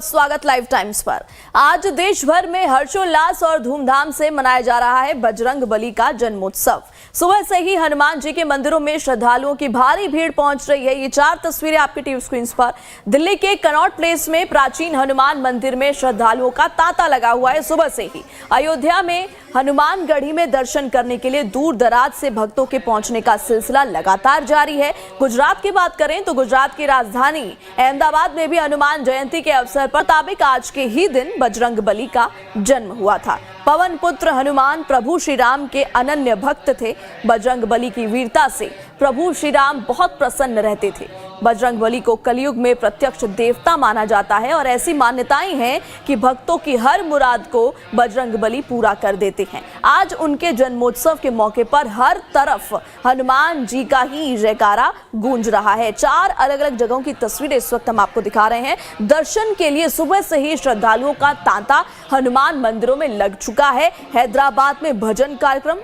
स्वागत live times पर। आज देश भर में हर्षोल्लास और धूमधाम से मनाया जा रहा है बजरंग बली का जन्मोत्सव। सुबह से ही हनुमान जी के मंदिरों में श्रद्धालुओं की भारी भीड़ पहुंच रही है। ये 4 तस्वीरें आपकी टीवी स्क्रीन पर। दिल्ली के कनॉट प्लेस में प्राचीन हनुमान मंदिर में श्रद्धालुओं का तांता लगा हुआ है। सुबह से ही अयोध्या में हनुमान गढ़ी में दर्शन करने के लिए दूर दराज से भक्तों के पहुंचने का सिलसिला लगातार जारी है। गुजरात की बात करें तो गुजरात की राजधानी अहमदाबाद में भी हनुमान जयंती के अवसर पर मुताबिक आज के ही दिन बजरंग बली का जन्म हुआ था। पवन पुत्र हनुमान प्रभु श्री राम के अनन्य भक्त थे। बजरंग बली की वीरता से प्रभु श्री राम बहुत प्रसन्न रहते थे। बजरंग बली को कलयुग में प्रत्यक्ष देवता माना जाता है और ऐसी मान्यताएं हैं कि भक्तों की हर मुराद को बजरंग बली पूरा कर देते हैं। आज उनके जन्मोत्सव के मौके पर हर तरफ हनुमान जी का ही जयकारा गूंज रहा है। 4 अलग अलग जगहों की तस्वीरें इस वक्त हम आपको दिखा रहे हैं। दर्शन के लिए सुबह से ही श्रद्धालुओं का तांता हनुमान मंदिरों में लग चुका है। हैदराबाद में भजन कार्यक्रम,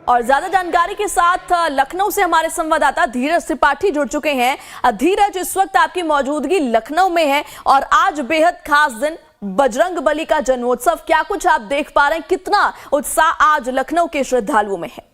और ज्यादा जानकारी के साथ लखनऊ से हमारे संवाददाता धीरज त्रिपाठी जुड़ चुके हैं। धीरज, इस वक्त आपकी मौजूदगी लखनऊ में है और आज बेहद खास दिन बजरंग बली का जन्मोत्सव, क्या कुछ आप देख पा रहे हैं? कितना उत्साह आज लखनऊ के श्रद्धालुओं में है?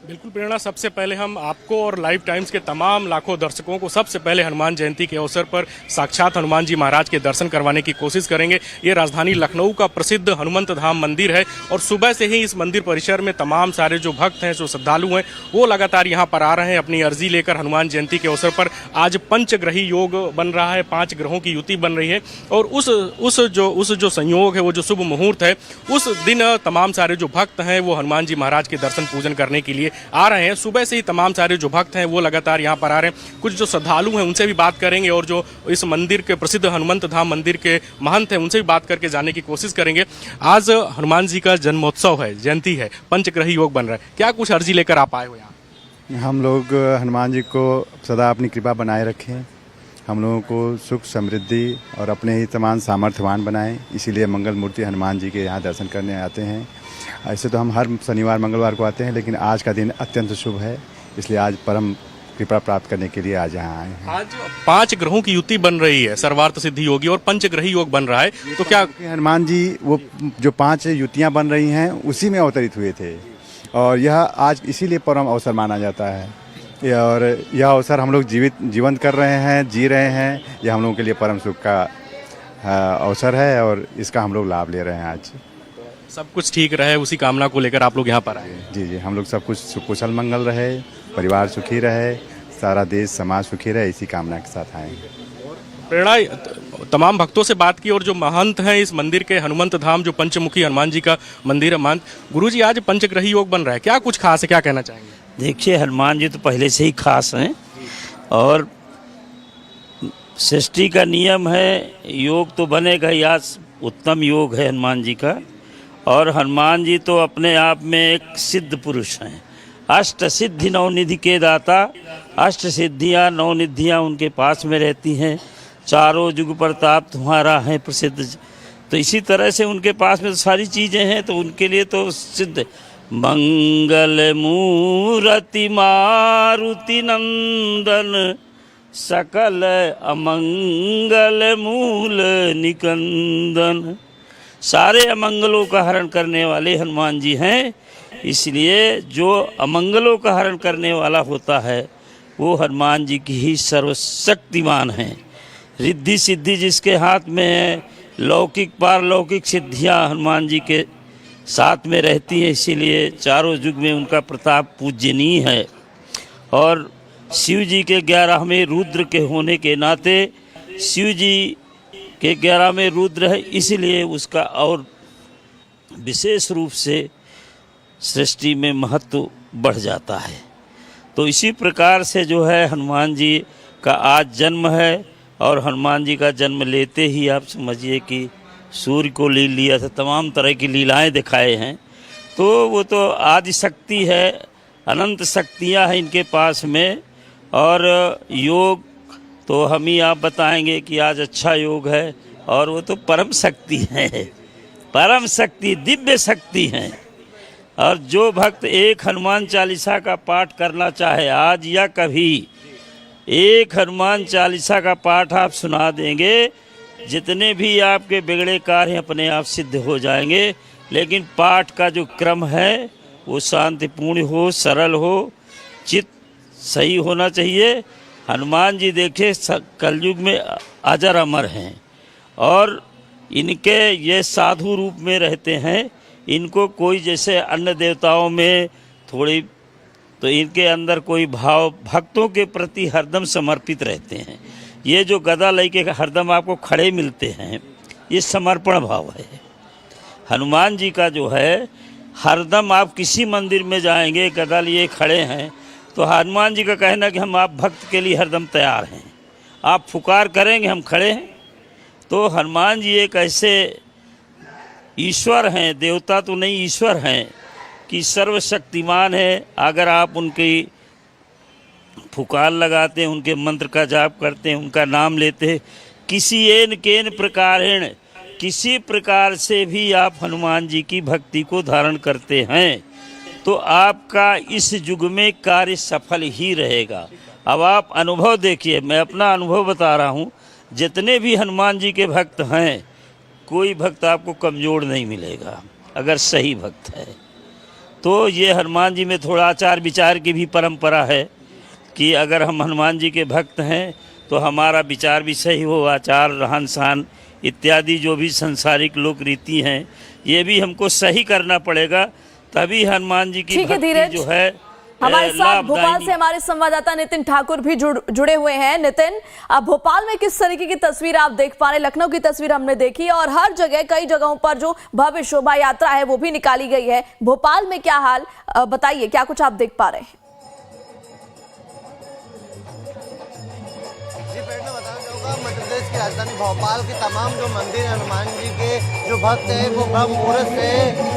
बिल्कुल प्रेरणा, सबसे पहले हम आपको और लाइव टाइम्स के तमाम लाखों दर्शकों को सबसे पहले हनुमान जयंती के अवसर पर साक्षात हनुमान जी महाराज के दर्शन करवाने की कोशिश करेंगे। ये राजधानी लखनऊ का प्रसिद्ध हनुमंत धाम मंदिर है और सुबह से ही इस मंदिर परिसर में तमाम सारे जो भक्त हैं, जो श्रद्धालु हैं, वो लगातार यहाँ पर आ रहे हैं अपनी अर्जी लेकर। हनुमान जयंती के अवसर पर आज पंचग्रही योग बन रहा है, 5 ग्रहों की युति बन रही है और उस जो संयोग है, वो जो शुभ मुहूर्त है, उस दिन तमाम सारे जो भक्त हैं वो हनुमान जी महाराज के दर्शन पूजन करने के लिए आ रहे हैं। सुबह से ही तमाम सारे जो भक्त हैं वो लगातार यहाँ पर आ रहे हैं। कुछ जो श्रद्धालु हैं उनसे भी बात करेंगे और जो इस मंदिर के प्रसिद्ध हनुमंत धाम मंदिर के महंत हैं उनसे भी बात करके जानने की कोशिश करेंगे। आज हनुमान जी का जन्मोत्सव है, जयंती है, पंचग्रही योग बन रहा है, क्या कुछ अर्जी लेकर आप आए हो यहाँ? हम लोग हनुमान जी को सदा अपनी कृपा बनाए रखें, हम लोगों को सुख समृद्धि और अपने ही तमाम सामर्थ्यवान बनाएं, इसीलिए मंगल मूर्ति हनुमान जी के यहाँ दर्शन करने आते हैं। ऐसे तो हम हर शनिवार मंगलवार को आते हैं, लेकिन आज का दिन अत्यंत शुभ है, इसलिए आज परम कृपा प्राप्त करने के लिए आज यहाँ आए हैं। आज 5 ग्रहों की युति बन रही है, सर्वार्थ सिद्धि योगी और पंचग्रही योग बन रहा है, तो क्या हनुमान जी वो जो 5 युतियाँ बन रही हैं उसी में अवतरित हुए थे और यह आज इसीलिए परम अवसर माना जाता है और यह अवसर हम लोग जीवंत कर रहे हैं, जी रहे हैं। यह हम लोगों के लिए परम सुख का अवसर है और इसका हम लोग लाभ ले रहे हैं। आज सब कुछ ठीक रहे, उसी कामना को लेकर आप लोग यहाँ पर आए हैं? जी, हम लोग सब कुछ कुशल मंगल रहे, परिवार सुखी रहे, सारा देश समाज सुखी रहे, इसी कामना के साथ आए हैं। प्रेरणा, तमाम भक्तों से बात की और जो महंत हैं इस मंदिर के, हनुमंत धाम जो पंचमुखी हनुमान जी का मंदिर है, महंत गुरुजी, आज पंचग्रही योग बन रहा है, क्या कुछ खास है, क्या कहना चाहेंगे? देखिए, हनुमान जी तो पहले से ही खास हैं और सृष्टि का नियम है, योग तो बनेगा ही। आज उत्तम योग है हनुमान जी का और हनुमान जी तो अपने आप में एक सिद्ध पुरुष हैं। अष्ट सिद्धि नवनिधि के दाता, अष्ट सिद्धियाँ नवनिधियाँ उनके पास में रहती हैं। चारों जुग प्रताप तुम्हारा है प्रसिद्ध। तो इसी तरह से उनके पास में तो सारी चीज़ें हैं, तो उनके लिए तो सिद्ध। मंगल मूर्ति मारुति नंदन, सकल अमंगल मूल निकंदन। सारे अमंगलों का हरण करने वाले हनुमान जी हैं, इसलिए जो अमंगलों का हरण करने वाला होता है वो हनुमान जी की ही सर्वशक्तिमान हैं। रिद्धि सिद्धि जिसके हाथ में है, लौकिक पारलौकिक सिद्धियां हनुमान जी के साथ में रहती हैं, इसीलिए चारों युग में उनका प्रताप पूजनीय है। और शिव जी के 11वें रुद्र के होने के नाते, शिव जी के 11वें रुद्र है, इसलिए उसका और विशेष रूप से सृष्टि में महत्व बढ़ जाता है। तो इसी प्रकार से जो है हनुमान जी का आज जन्म है और हनुमान जी का जन्म लेते ही आप समझिए कि सूर्य को लील लिया था, तमाम तरह की लीलाएं दिखाए हैं। तो वो तो आदि शक्ति है, अनंत शक्तियां हैं इनके पास में। और योग तो हम ही आप बताएंगे कि आज अच्छा योग है और वो तो परम शक्ति है। परम शक्ति, दिव्य शक्ति हैं। और जो भक्त एक हनुमान चालीसा का पाठ करना चाहे आज या कभी, एक हनुमान चालीसा का पाठ आप सुना देंगे, जितने भी आपके बिगड़े कार्य अपने आप सिद्ध हो जाएंगे। लेकिन पाठ का जो क्रम है वो शांतिपूर्ण हो, सरल हो, चित्त सही होना चाहिए। हनुमान जी देखिए कलयुग में अजर अमर हैं और इनके ये साधु रूप में रहते हैं। इनको कोई जैसे अन्य देवताओं में थोड़ी, तो इनके अंदर कोई भाव भक्तों के प्रति हरदम समर्पित रहते हैं। ये जो गदा लेके हरदम आपको खड़े मिलते हैं, ये समर्पण भाव है। हनुमान जी का जो है हरदम, आप किसी मंदिर में जाएंगे गदा लिए खड़े हैं तो हनुमान जी का कहना कि हम आप भक्त के लिए हरदम तैयार हैं, आप पुकार करेंगे हम खड़े हैं। तो हनुमान जी एक ऐसे ईश्वर हैं, देवता तो नहीं ईश्वर हैं, कि सर्वशक्तिमान है। अगर आप उनकी पुकार लगाते हैं, उनके मंत्र का जाप करते हैं, उनका नाम लेते हैं, किसी एन केन प्रकारेण, किसी प्रकार से भी आप हनुमान जी की भक्ति को धारण करते हैं तो आपका इस युग में कार्य सफल ही रहेगा। अब आप अनुभव देखिए, मैं अपना अनुभव बता रहा हूँ, जितने भी हनुमान जी के भक्त हैं कोई भक्त आपको कमज़ोर नहीं मिलेगा अगर सही भक्त है। तो ये हनुमान जी में थोड़ा आचार विचार की भी परंपरा है कि अगर हम हनुमान जी के भक्त हैं तो हमारा विचार भी सही हो, आचार रहन सहन इत्यादि जो भी संसारिक लोक रीति हैं ये भी हमको सही करना पड़ेगा, तभी हनुमान जी की भक्ति जो है। हमारे साथ भोपाल से हमारे संवाददाता नितिन ठाकुर भी जुड़े हुए हैं। नितिन, अब भोपाल में किस तरीके की तस्वीर आप देख पा रहे हैं? लखनऊ की तस्वीर हमने देखी और हर जगह कई जगहों पर जो भव्य शोभा यात्रा है वो भी निकाली गई है। भोपाल में क्या हाल, बताइए क्या कुछ आप देख पा रहे हैं? मध्य प्रदेश की राजधानी भोपाल के तमाम जो मंदिर हनुमान जी के जो भक्त हैं वो ब्रह्म मुहूर्त से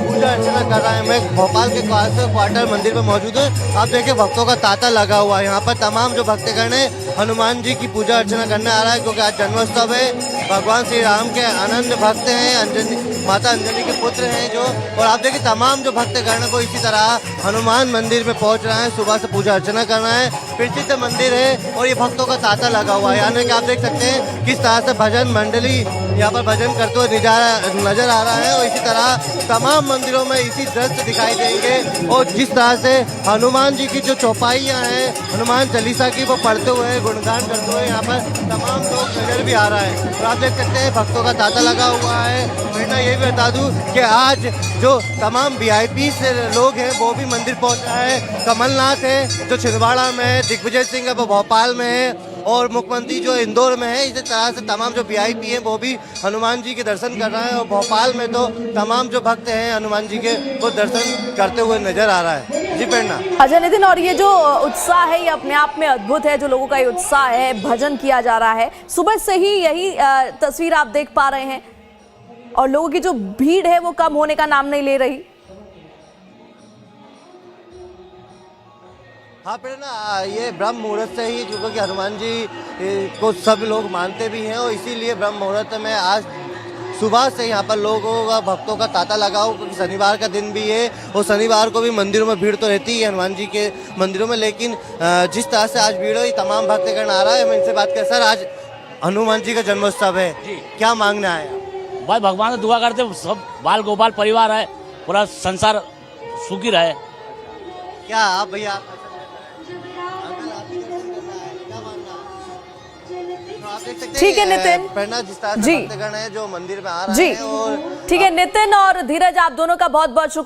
पूजा अर्चना कर रहे हैं। मैं भोपाल के क्वार्टर मंदिर में मौजूद हूँ। आप देखिए भक्तों का तांता लगा हुआ है। यहाँ पर तमाम जो भक्तगण हैं हनुमान जी की पूजा अर्चना करने आ रहा है, क्योंकि आज जन्मोत्सव है। भगवान श्री राम के अनंत भक्त हैं, माता अंजलि के पुत्र हैं जो। और आप देखिए तमाम जो भक्तगण वो इसी तरह हनुमान मंदिर में पहुँच रहे हैं, सुबह से पूजा अर्चना कर रहे हैं। प्रसिद्ध मंदिर है और ये भक्तों का तांता लगा हुआ है। यानी कि आप देख सकते हैं किस तरह से भजन मंडली यहाँ पर भजन करते हुए नजर आ रहा है। और इसी तरह तमाम मंदिरों में इसी दृश्य दिखाई देंगे। और जिस तरह से हनुमान जी की जो चौपाइयाँ हैं हनुमान चालीसा की वो पढ़ते हुए गुणगान करते हुए यहाँ पर तमाम लोग नजर भी आ रहा है। और आप देख सकते हैं भक्तों का तांता लगा हुआ है। मैं ये भी बता दूँ कि आज जो तमाम VIP से लोग हैं वो भी मंदिर पहुँच रहा है। कमलनाथ है जो छिंदवाड़ा में है, दिग्विजय सिंह है वो भोपाल में है और मुख्यमंत्री जो इंदौर में है। इसी तरह से तमाम जो VIP हैं वो भी हनुमान जी के दर्शन कर रहे हैं। और भोपाल में तो तमाम जो भक्त हैं हनुमान जी के वो दर्शन करते हुए नजर आ रहा है। जी प्रेरणा। अच्छा नितिन, और ये जो उत्साह है ये अपने आप में अद्भुत है, जो लोगों का ये उत्साह है, भजन किया जा रहा है। सुबह से ही यही तस्वीर आप देख पा रहे हैं और लोगों की जो भीड़ है वो कम होने का नाम नहीं ले रही। हाँ प्रेरणा, ये ब्रह्म मुहूर्त से ही, क्योंकि हनुमान जी को सब लोग मानते भी हैं और इसीलिए ब्रह्म मुहूर्त में आज सुबह से यहाँ पर लोगों का भक्तों का तांता लगा हो, क्योंकि शनिवार का दिन भी है और शनिवार को भी मंदिरों में भीड़ तो रहती है हनुमान जी के मंदिरों में। लेकिन जिस तरह से आज भीड़ हुई तमाम भक्तगण आ रहा है। हम इनसे बात करें। सर, आज हनुमान जी का जन्मोत्सव है, क्या मांगना है? भाई भगवान से दुआ करते, सब बाल गोपाल परिवार है, पूरा संसार सुखी रहे। क्या आप भैया ठीक है नितिन, प्रेरणा, जिस तरह से भक्तगण है जो मंदिर में आ रहे जी हैं। और ठीक है नितिन और धीरज, आप दोनों का बहुत बहुत शुक्रिया।